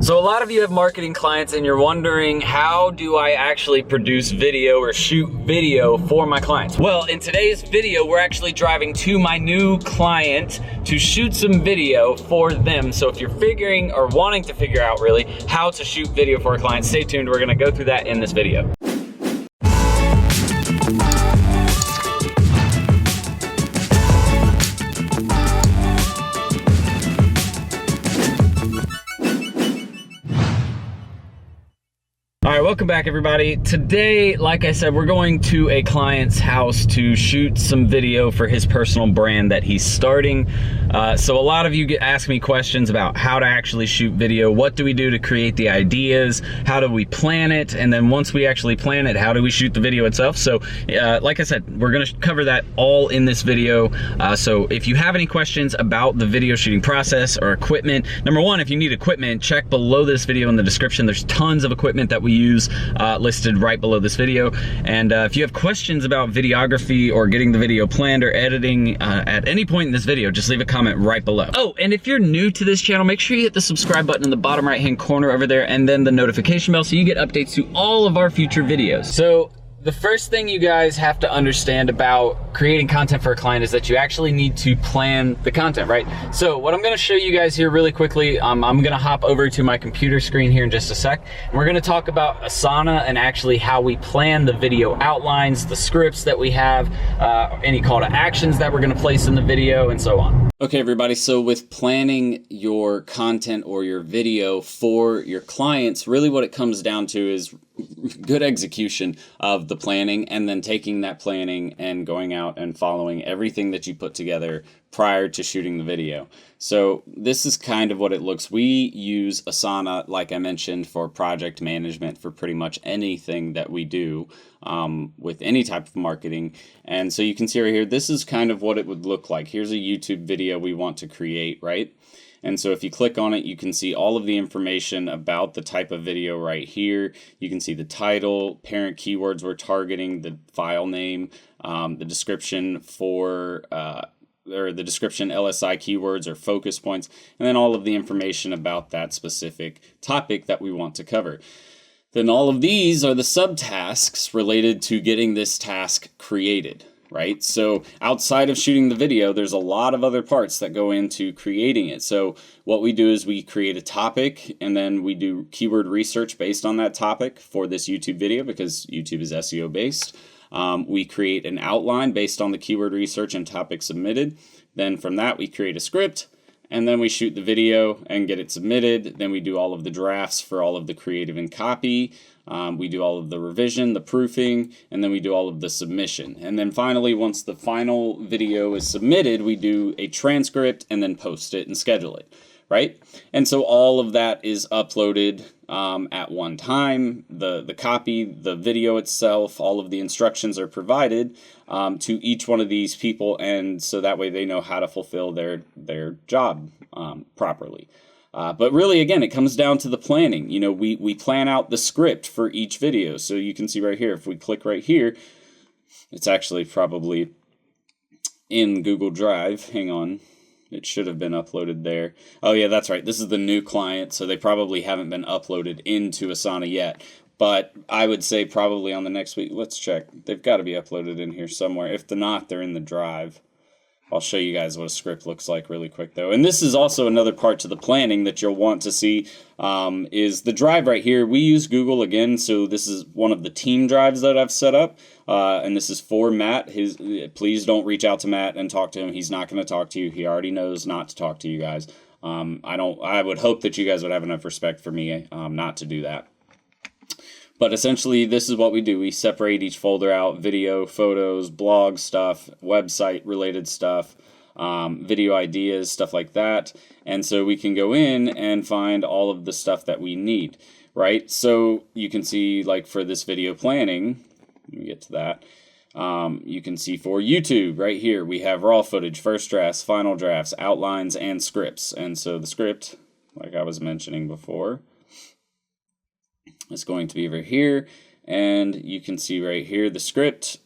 So a lot of you have marketing clients and you're wondering, how do I actually produce video or shoot video for my clients? Well, in today's video, we're actually driving to my new client to shoot some video for them. So if you're figuring or wanting to figure out really how to shoot video for a client, stay tuned. We're gonna go through that in this video. All right, welcome back everybody. Today, like I said, we're going to a client's house to shoot some video for his personal brand that he's starting. So a lot of you ask me questions about how to actually shoot video. What do we do to create the ideas? How do we plan it? And then once we actually plan it, how do we shoot the video itself? So like I said, we're gonna cover that all in this video. So if you have any questions about the video shooting process or equipment, number one, if you need equipment, check below this video in the description. There's tons of equipment that we use listed right below this video. And if you have questions about videography or getting the video planned or editing at any point in this video, just leave a comment right below. Oh, and if you're new to this channel, make sure you hit the subscribe button in the bottom right hand corner over there, and then the notification bell so you get updates to all of our future videos. So the first thing you guys have to understand about creating content for a client is that you actually need to plan the content, right? So what I'm gonna show you guys here really quickly, I'm gonna hop over to my computer screen here in just a sec. And we're gonna talk about Asana and actually how we plan the video outlines, the scripts that we have, any call to actions that we're gonna place in the video, and so on. Okay, everybody, so with planning your content or your video for your clients, really what it comes down to is good execution of the planning, and then taking that planning and going out and following everything that you put together prior to shooting the video. So this is kind of what it looks. We use Asana, like I mentioned, for project management for pretty much anything that we do with any type of marketing. And so you can see right here, this is kind of what it would look like. Here's a YouTube video we want to create, right? And so if you click on it, you can see all of the information about the type of video right here. You can see the title, parent keywords we're targeting, the file name, the description for or the description LSI keywords or focus points, and then all of the information about that specific topic that we want to cover. Then all of these are the subtasks related to getting this task created, right? So outside of shooting the video, there's a lot of other parts that go into creating it. So what we do is we create a topic, and then we do keyword research based on that topic for this YouTube video, because YouTube is SEO based. We create an outline based on the keyword research and topic submitted. Then from that, we create a script, and then we shoot the video and get it submitted. Then we do all of the drafts for all of the creative and copy. We do all of the revision, the proofing, and then we do all of the submission. And then finally, once the final video is submitted, we do a transcript and then post it and schedule it, right? And so all of that is uploaded at one time. The copy, the video itself, all of the instructions are provided to each one of these people, and so that way they know how to fulfill their job properly. But really, again, it comes down to the planning. You know, we plan out the script for each video. So you can see right here, if we click right here, it's actually probably in Google Drive. Hang on. It should have been uploaded there. Oh yeah, that's right. This is the new client, so they probably haven't been uploaded into Asana yet. But I would say probably on the next week. Let's check. They've got to be uploaded in here somewhere. If they're not, they're in the drive. I'll show you guys what a script looks like really quick though. And this is also another part to the planning that you'll want to see is the drive right here. We use Google again, so this is one of the team drives that I've set up. And this is for Matt. Please don't reach out to Matt and talk to him. He's not going to talk to you. He already knows not to talk to you guys. I would hope that you guys would have enough respect for me not to do that. But essentially, this is what we do. We separate each folder out: video, photos, blog stuff, website-related stuff, video ideas, stuff like that. And so we can go in and find all of the stuff that we need, right? So you can see, like for this video planning, let me get to that. You can see for YouTube right here, we have raw footage, first drafts, final drafts, outlines, and scripts. And so the script, like I was mentioning before, is going to be over here, and you can see right here the script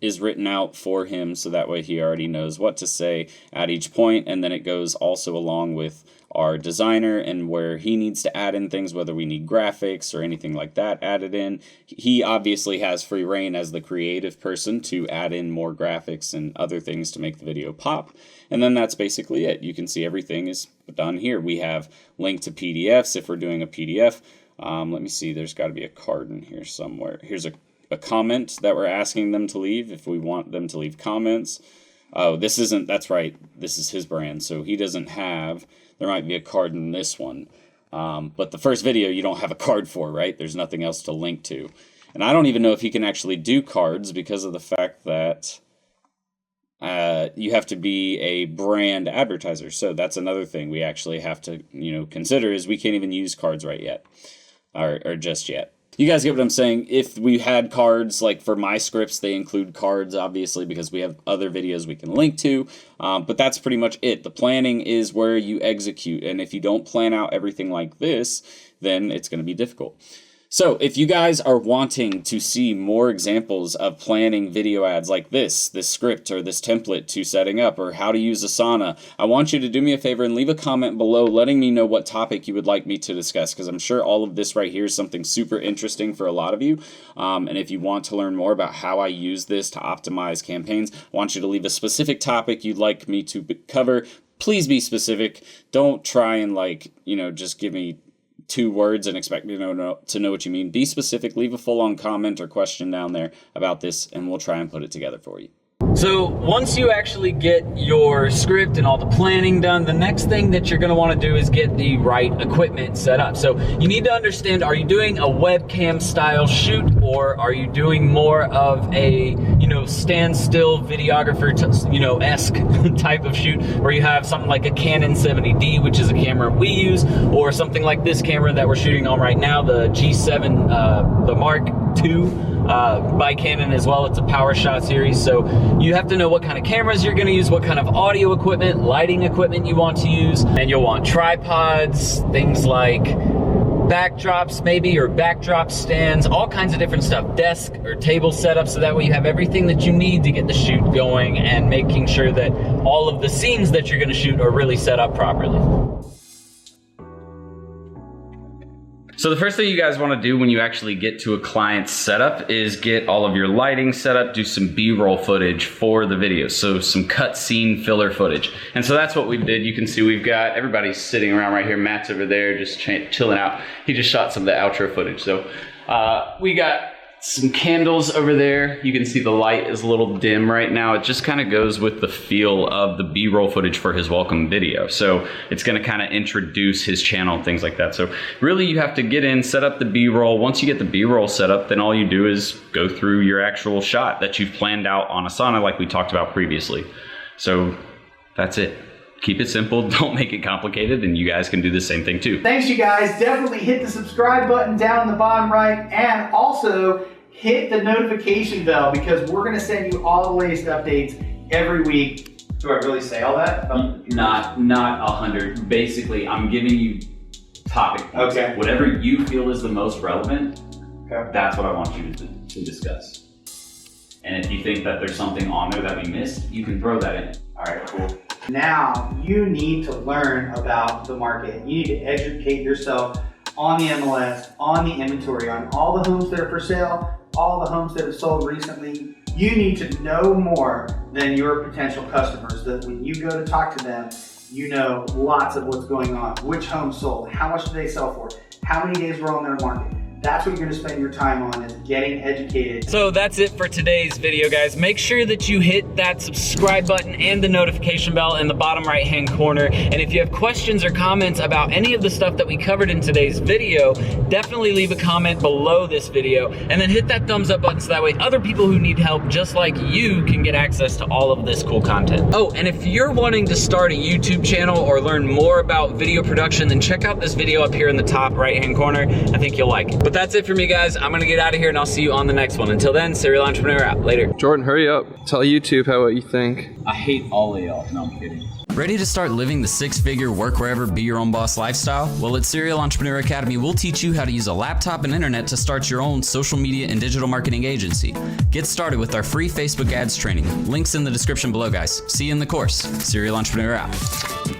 is written out for him, so that way he already knows what to say at each point, and then it goes also along with our designer and where he needs to add in things, whether we need graphics or anything like that added in. He obviously has free reign as the creative person to add in more graphics and other things to make the video pop. And then that's basically it. You can see everything is done here. We have linked to PDFs if we're doing a PDF. Let me see, there's got to be a card in here somewhere. Here's a comment that we're asking them to leave if we want them to leave comments. Oh, this isn't, that's right, this is his brand, so he doesn't have, there might be a card in this one. But the first video you don't have a card for, right? There's nothing else to link to. And I don't even know if he can actually do cards because of the fact that you have to be a brand advertiser. So that's another thing we actually have to, consider is we can't even use cards right yet, or just yet. You guys get what I'm saying? If we had cards, like for my scripts, they include cards, obviously, because we have other videos we can link to. But that's pretty much it. The planning is where you execute. And if you don't plan out everything like this, then it's going to be difficult. So if you guys are wanting to see more examples of planning video ads like this script or this template to setting up, or how to use Asana, I want you to do me a favor and leave a comment below letting me know what topic you would like me to discuss, because I'm sure all of this right here is something super interesting for a lot of you. And if you want to learn more about how I use this to optimize campaigns, I want you to leave a specific topic you'd like me to cover. Please be specific. Don't try and just give me 2 words and expect me to know what you mean. Be specific, leave a full-on comment or question down there about this, and we'll try and put it together for you. So once you actually get your script and all the planning done, the next thing that you're going to want to do is get the right equipment set up. So you need to understand, are you doing a webcam style shoot, or are you doing more of a, standstill videographer, esque type of shoot, where you have something like a Canon 70D, which is a camera we use, or something like this camera that we're shooting on right now, the G7, the Mark II. By Canon as well. It's a PowerShot series, so you have to know what kind of cameras you're going to use, what kind of audio equipment, lighting equipment you want to use, and you'll want tripods, things like backdrops maybe, or backdrop stands, all kinds of different stuff, desk or table setup, so that way you have everything that you need to get the shoot going and making sure that all of the scenes that you're going to shoot are really set up properly. So the first thing you guys want to do when you actually get to a client's setup is get all of your lighting set up, do some B-roll footage for the video, so some cut scene filler footage. And so that's what we did. You can see we've got everybody sitting around right here. Matt's over there just chilling out. He just shot some of the outro footage. So we got some candles over there. You can see the light is a little dim right now. It just kind of goes with the feel of the B-roll footage for his welcome video. So it's going to kind of introduce his channel and things like that. So really you have to get in, set up the B-roll. Once you get the B-roll set up, then all you do is go through your actual shot that you've planned out on Asana like we talked about previously. So that's it. Keep it simple, don't make it complicated, and you guys can do the same thing too. Thanks, you guys. Definitely hit the subscribe button down in the bottom right, and also hit the notification bell, because we're going to send you all the latest updates every week. Do I really say all that? Not 100. Basically, I'm giving you topic points. Okay. Whatever you feel is the most relevant, that's what I want you to discuss. And if you think that there's something on there that we missed, you can throw that in. All right, cool. Now, you need to learn about the market. You need to educate yourself on the MLS, on the inventory, on all the homes that are for sale, all the homes that have sold recently. You need to know more than your potential customers, that when you go to talk to them, you know lots of what's going on, which homes sold, how much do they sell for, how many days were on their market. That's what you're going to spend your time on, is getting educated. So that's it for today's video, guys. Make sure that you hit that subscribe button and the notification bell in the bottom right hand corner. And if you have questions or comments about any of the stuff that we covered in today's video, definitely leave a comment below this video, and then hit that thumbs up button so that way other people who need help just like you can get access to all of this cool content. Oh, and if you're wanting to start a YouTube channel or learn more about video production, then check out this video up here in the top right hand corner. I think you'll like it. But that's it for me, guys. I'm gonna get out of here, and I'll see you on the next one. Until then, Serial Entrepreneur out. Later. Jordan, hurry up. Tell YouTube what you think. I hate all of y'all. No, I'm kidding. Ready to start living the six-figure, work wherever, be your own boss lifestyle? Well, at Serial Entrepreneur Academy, we'll teach you how to use a laptop and internet to start your own social media and digital marketing agency. Get started with our free Facebook ads training. Links in the description below, guys. See you in the course. Serial Entrepreneur out.